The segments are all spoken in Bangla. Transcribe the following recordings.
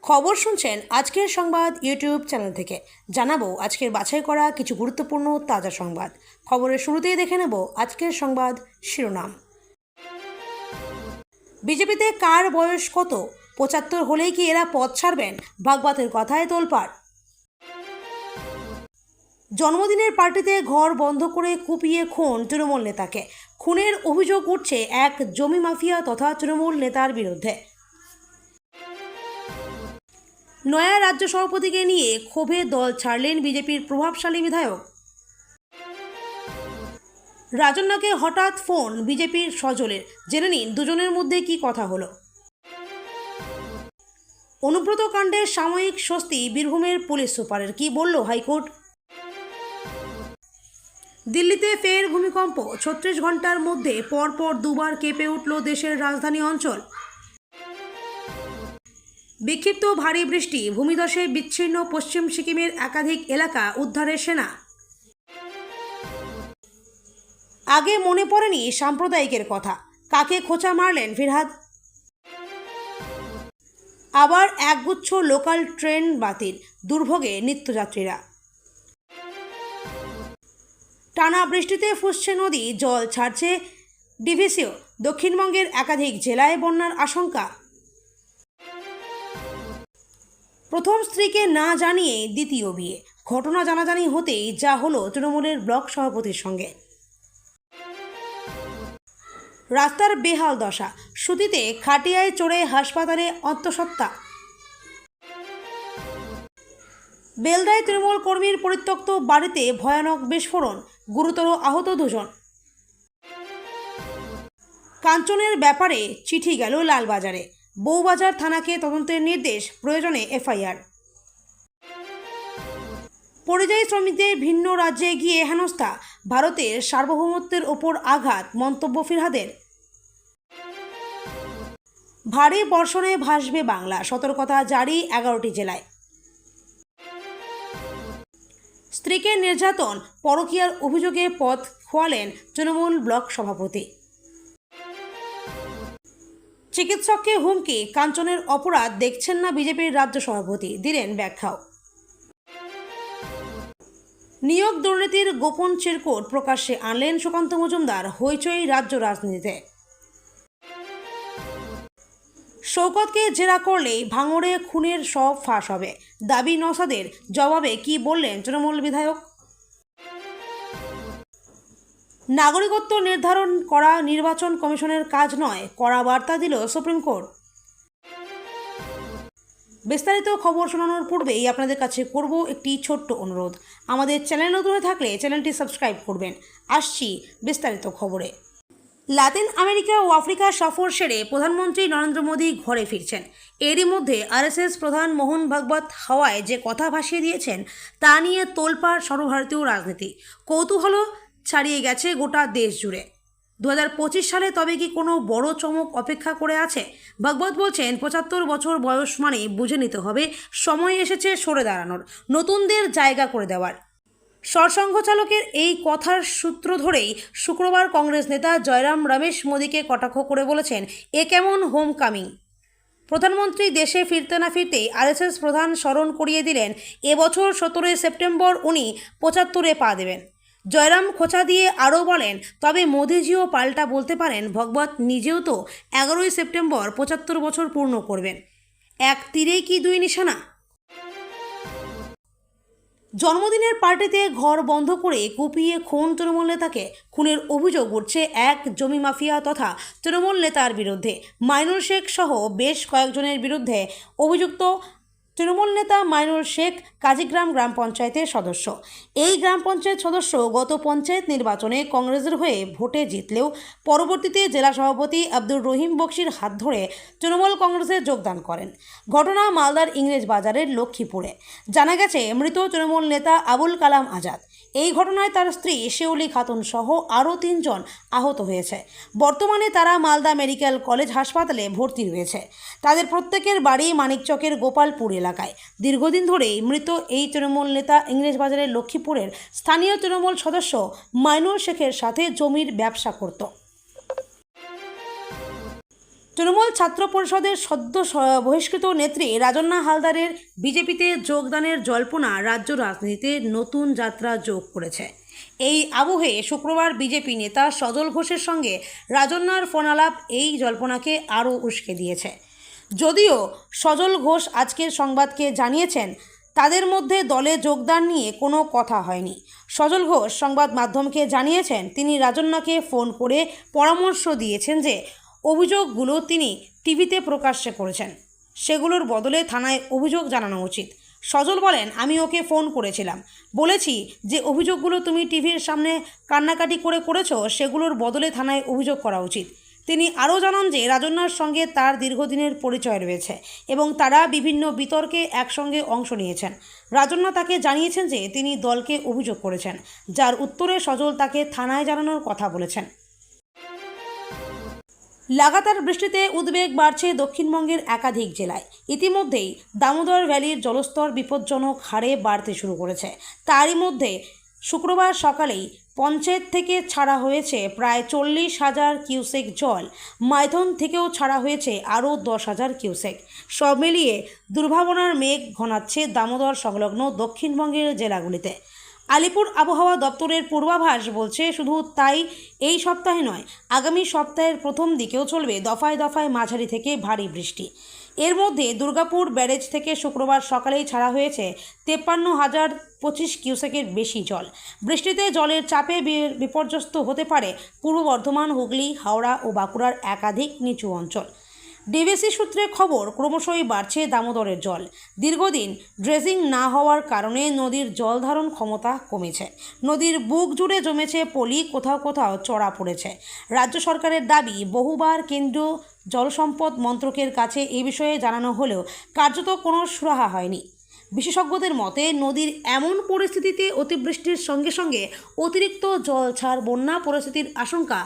খবর শুনছেন আজকের সংবাদ ইউটিউব চ্যানেল থেকে। জানাবো আজকের বাছাই করা কিছু গুরুত্বপূর্ণ তাজা সংবাদ। খবরের শুরুতেই দেখে নেব আজকের সংবাদ শিরোনাম। বিজেপিতে কার বয়স কত? ৭৫ হলেই কি এরা পদ ছাড়বেন? ভাগবতের কথায় তোলপাড়। জন্মদিনের পার্টিতে ঘর বন্ধ করে কুপিয়ে খুন তৃণমূল নেতাকে। খুনের অভিযোগ উঠছে এক জমি মাফিয়া তথা তৃণমূল নেতার বিরুদ্ধে। নয়া রাজ্য সভাপতিকে নিয়ে ক্ষোভে দল ছাড়লেন বিজেপির প্রভাবশালী বিধায়ক। রাজন্যাকে হঠাৎ ফোন বিজেপির সজলের, জেনে নিন দুজনের মধ্যে কি কথা হলো। অনুব্রত কাণ্ডে সাময়িক স্বস্তি বীরভূমের পুলিশ সুপারের, কি বলল হাইকোর্ট। দিল্লিতে ফের ভূমিকম্প, ৩৬ ঘন্টার মধ্যে পরপর দুবার কেঁপে উঠল দেশের রাজধানী অঞ্চল। বিক্ষিপ্ত ভারী বৃষ্টি, ভূমিধসে বিচ্ছিন্ন পশ্চিম সিকিমের একাধিক এলাকা, উদ্ধারে সেনা। আগে মনে পড়েনি সাম্প্রদায়িকের কথা, কাকে খোঁচা মারলেন ফিরহাদ। আবার একগুচ্ছ লোকাল ট্রেন বাতিল, দুর্ভোগে নিত্যযাত্রীরা। টানা বৃষ্টিতে ফুসছে নদী, জল ছাড়ছে ডিভিসিও। দক্ষিণবঙ্গের একাধিক জেলায় বন্যার আশঙ্কা। প্রথম স্ত্রীকে না জানিয়ে দ্বিতীয় বিয়ে, ঘটনা জানাজানি হতেই যা হলো তৃণমূলের ব্লক সভাপতির সঙ্গে। রাস্তার বেহাল দশা, সুতিতে খাটিয়ায় চড়ে হাসপাতালে আত্মহত্যা। বেলদায় তৃণমূল কর্মীর পরিত্যক্ত বাড়িতে ভয়ানক বিস্ফোরণ, গুরুতর আহত দুজন। কাঞ্চনের ব্যাপারে চিঠি গেল লালবাজারে, বউবাজার থানাকে তদন্তের নির্দেশ, প্রয়োজনে এফআইআর। পরিযায়ী শ্রমিকদের ভিন্ন রাজ্যে গিয়ে হেনস্থা, ভারতের সার্বভৌমত্বের ওপর আঘাত, মন্তব্য ফিরহাদের। ভারী বর্ষণে ভাসবে বাংলা, সতর্কতা জারি 11টি জেলায়। স্ত্রীকে নির্যাতন, পরকীয়ার অভিযোগে পদ খোয়ালেন তৃণমূল ব্লক সভাপতি। চিকিৎসককে হুমকি, কাঞ্চনের অপরাধ দেখছেন না বিজেপির রাজ্য সভাপতি, দিলেন ব্যাখ্যাও। নিয়োগ দুর্নীতির গোপন চিরকুট প্রকাশ্যে আনলেন সুকান্ত মজুমদার, হইচই রাজ্য রাজনীতিতে। শওকতকে জেরা করলেই ভাঙড়ে খুনের সব ফাঁস হবে, দাবি নওশাদের। জবাবে কি বললেন তৃণমূল বিধায়ক। নাগরিকত্ব নির্ধারণ করা নির্বাচন কমিশনের কাজ নয়, কড়া বার্তা দিল সুপ্রিম কোর্ট। বিস্তারিত খবর শোনানোর পূর্বেই আপনাদের কাছে করব একটি ছোট্ট অনুরোধ, আমাদের চ্যানেল নতুন হয়ে থাকলে চ্যানেলটি সাবস্ক্রাইব করবেন। আসছি বিস্তারিত খবরে। লাতিন আমেরিকা ও আফ্রিকা সফর সেরে প্রধানমন্ত্রী নরেন্দ্র মোদী ঘরে ফিরছেন। এরই মধ্যে আরএসএস প্রধান মোহন ভাগবত হাওয়ায় যে কথা ভাসিয়ে দিয়েছেন তা নিয়ে তোলপাড় সর্বভারতীয় রাজনীতি। কৌতূহল ছাড়িয়ে গেছে গোটা দেশ জুড়ে। 2025 সালে তবে কি কোনো বড় চমক অপেক্ষা করে আছে? ভাগবত বলছেন 75 বছর বয়স মানে বুঝে নিতে হবে সময় এসেছে সরে দাঁড়ানোর, নতুনদের জায়গা করে দেওয়ার। সরসংঘ চালকের এই কথার সূত্র ধরেই শুক্রবার কংগ্রেস নেতা জয়রাম রমেশ মোদীকে কটাক্ষ করে বলেছেন, এ কেমন হোম কামিং। প্রধানমন্ত্রী দেশে ফিরতে না ফিরতেই আরএসএস প্রধান স্মরণ করিয়ে দিলেন এবছর 17 সেপ্টেম্বর উনি 75-এ পা দেবেন। জয়রাম খোঁচা দিয়ে আরও বলেন, তবে মোদিজিও পাল্টা বলতে পারেন, ভগবত নিজেও তো 11 সেপ্টেম্বর 75 বছর পূর্ণ করবেন। এক তীরেই কি দুই নিশানা। জন্মদিনের পার্টিতে ঘর বন্ধ করে কুপিয়ে খুন তৃণমূল নেতাকে। খুনের অভিযোগ উঠছে এক জমি মাফিয়া তথা তৃণমূল নেতার বিরুদ্ধে। মাইনুল শেখ সহ বেশ কয়েকজনের বিরুদ্ধে অভিযুক্ত তৃণমূল নেতা মাইনুল শেখ কাজীগ্রাম গ্রাম পঞ্চায়েতের সদস্য। এই গ্রাম পঞ্চায়েত সদস্য গত পঞ্চায়েত নির্বাচনে কংগ্রেসের হয়ে ভোটে জিতলেও পরবর্তীতে জেলা সভাপতি আব্দুর রহিম বক্সির হাত ধরে তৃণমূল কংগ্রেসে যোগদান করেন। ঘটনা মালদার ইংরেজ বাজারের লক্ষ্মীপুরে। জানা গেছে মৃত তৃণমূল নেতা আবুল কালাম আজাদ। এই ঘটনায় তার স্ত্রী শিউলি খাতুন সহ আরও 3 জন আহত হয়েছে। বর্তমানে তারা মালদা মেডিকেল কলেজ হাসপাতালে ভর্তি রয়েছে। তাদের প্রত্যেকের বাড়ি মানিকচকের গোপালপুর এলাকায়। দীর্ঘদিন ধরেই মৃত এই তৃণমূল নেতা ইংরেজবাজারের লক্ষ্মীপুরের স্থানীয় তৃণমূল সদস্য মাইনুল শেখের সাথে জমির ব্যবসা করত। তৃণমূল ছাত্র পরিষদের সদ্য বহিষ্কৃত নেত্রী রাজন্না হালদারের বিজেপিতে যোগদানের জল্পনা রাজ্য রাজনীতিতে নতুন যাত্রা যোগ করেছে। এই আবহে শুক্রবার বিজেপি নেতা সজল ঘোষের সঙ্গে রাজন্নার ফোনালাপ এই জল্পনাকে আরও উস্কে দিয়েছে। যদিও সজল ঘোষ আজকের সংবাদকে জানিয়েছেন তাদের মধ্যে দলে যোগদান নিয়ে কোনো কথা হয়নি। সজল ঘোষ সংবাদ মাধ্যমকে জানিয়েছেন তিনি রাজন্নাকে ফোন করে পরামর্শ দিয়েছেন যে অভিযোগগুলো তিনি টিভিতে প্রকাশ্যে করেছেন, সেগুলোর বদলে থানায় অভিযোগ জানানো উচিত। সজল বলেন, আমি ওকে ফোন করেছিলাম, বলেছি যে অভিযোগগুলো তুমি টিভির সামনে কান্নাকাটি করে করেছো সেগুলোর বদলে থানায় অভিযোগ করা উচিত। তিনি আরও জানান যে রাজন্নার সঙ্গে তার দীর্ঘদিনের পরিচয় রয়েছে এবং তারা বিভিন্ন বিতর্কে একসঙ্গে অংশ নিয়েছেন। রাজন্না তাকে জানিয়েছেন যে তিনি দলকে অভিযোগ করেছেন, যার উত্তরে সজল তাকে থানায় জানানোর কথা বলেছেন। লাগাতার বৃষ্টিতে উদ্বেগ বাড়ছে দক্ষিণবঙ্গের একাধিক জেলায়। ইতিমধ্যেই দামোদর ভ্যালির জলস্তর বিপজ্জনক হারে বাড়তে শুরু করেছে। তারই মধ্যে শুক্রবার সকালেই পঞ্চায়েত থেকে ছাড়া হয়েছে প্রায় 40,000 কিউসেক জল। মাইথন থেকেও ছাড়া হয়েছে আরও 10,000 কিউসেক। সব মিলিয়ে দুর্ভাবনার মেঘ ঘনাচ্ছে দামোদর সংলগ্ন দক্ষিণবঙ্গের জেলাগুলিতে। আলিপুর আবহাওয়া দপ্তরের পূর্বাভাস বলছে শুধু তাই এই সপ্তাহে নয়, আগামী সপ্তাহের প্রথম দিকেও চলবে দফায় দফায় মাঝারি থেকে ভারী বৃষ্টি। এর মধ্যে দুর্গাপুর ব্যারেজ থেকে শুক্রবার সকালেই ছাড়া হয়েছে 53,025 কিউসেকের বেশি জল। বৃষ্টিতে জলের চাপে বিপর্যস্ত হতে পারে পূর্ব বর্ধমান, হুগলি, হাওড়া ও বাঁকুড়ার একাধিক নিচু অঞ্চল। ডিভিসি সূত্রে খবর, ক্রমশই বাড়ছে দামোদরের জল। দীর্ঘদিন ড্রেজিং না হওয়ার কারণে নদীর জলধারণ ক্ষমতা কমেছে। নদীর বুক জুড়ে জমেছে পলি, কোথাও কোথাও চড়া পড়েছে। রাজ্য সরকারের দাবি, বহুবার কেন্দ্রীয় জলসম্পদ মন্ত্রকের কাছে এই বিষয়ে জানানো হলেও কার্যত কোনো সুরাহা হয়নি। বিশেষজ্ঞদের মতে নদীর এমন পরিস্থিতিতে অতিবৃষ্টির সঙ্গে সঙ্গে অতিরিক্ত জল ছাড় বন্যা পরিস্থিতির আশঙ্কা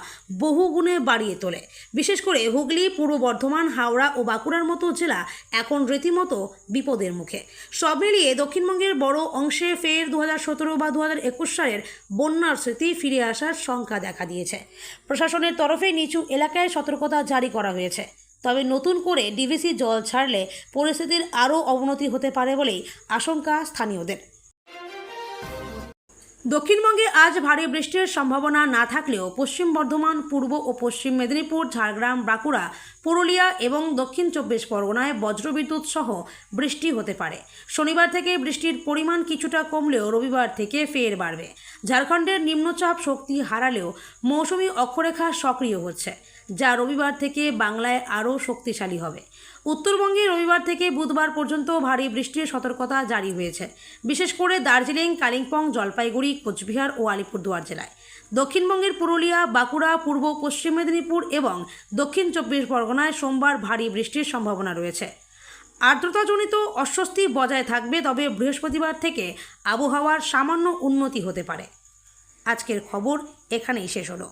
বহুগুণে বাড়িয়ে তোলে। বিশেষ করে হুগলি, পূর্ব বর্ধমান, হাওড়া ও বাঁকুড়ার মতো জেলা এখন রীতিমতো বিপদের মুখে। সব মিলিয়ে দক্ষিণবঙ্গের বড় অংশে ফের 2017 বা 2021 সালের বন্যার স্মৃতি ফিরে আসার শঙ্কা দেখা দিয়েছে। প্রশাসনের তরফে নিচু এলাকায় সতর্কতা জারি করা হয়েছে। তবে নতুন করে ডিভিসি জল ছাড়লে পরিস্থিতির আরও অবনতি হতে পারে বলেই আশঙ্কা স্থানীয়দের। দক্ষিণবঙ্গে আজ ভারী বৃষ্টির সম্ভাবনা না থাকলেও পশ্চিম বর্ধমান, পূর্ব ও পশ্চিম মেদিনীপুর, ঝাড়গ্রাম, বাঁকুড়া, পুরুলিয়া এবং দক্ষিণ 24 পরগনায় বজ্রবিদ্যুৎ সহ বৃষ্টি হতে পারে। শনিবার থেকে বৃষ্টির পরিমাণ কিছুটা কমলেও রবিবার থেকে ফের বাড়বে। ঝাড়খণ্ডের নিম্নচাপ শক্তি হারালেও মৌসুমি অক্ষরেখা সক্রিয় হচ্ছে, যা রবিবার থেকে বাংলায় আরও শক্তিশালী হবে। উত্তরবঙ্গে রবিবার থেকে বুধবার পর্যন্ত ভারী বৃষ্টির সতর্কতা জারি হয়েছে, বিশেষ করে দার্জিলিং, কালিম্পং, জলপাইগুড়ি, কোচবিহার ও আলিপুরদুয়ার জেলায়। দক্ষিণবঙ্গের পুরুলিয়া, বাঁকুড়া, পূর্ব পশ্চিম মেদিনীপুর এবং দক্ষিণ 24 পরগনায় সোমবার ভারী বৃষ্টির সম্ভাবনা রয়েছে। আর্দ্রতাজনিত অস্বস্তি বজায় থাকবে, তবে বৃহস্পতিবার থেকে আবহাওয়ার সামান্য উন্নতি হতে পারে। আজকের খবর এখানেই শেষ হলো।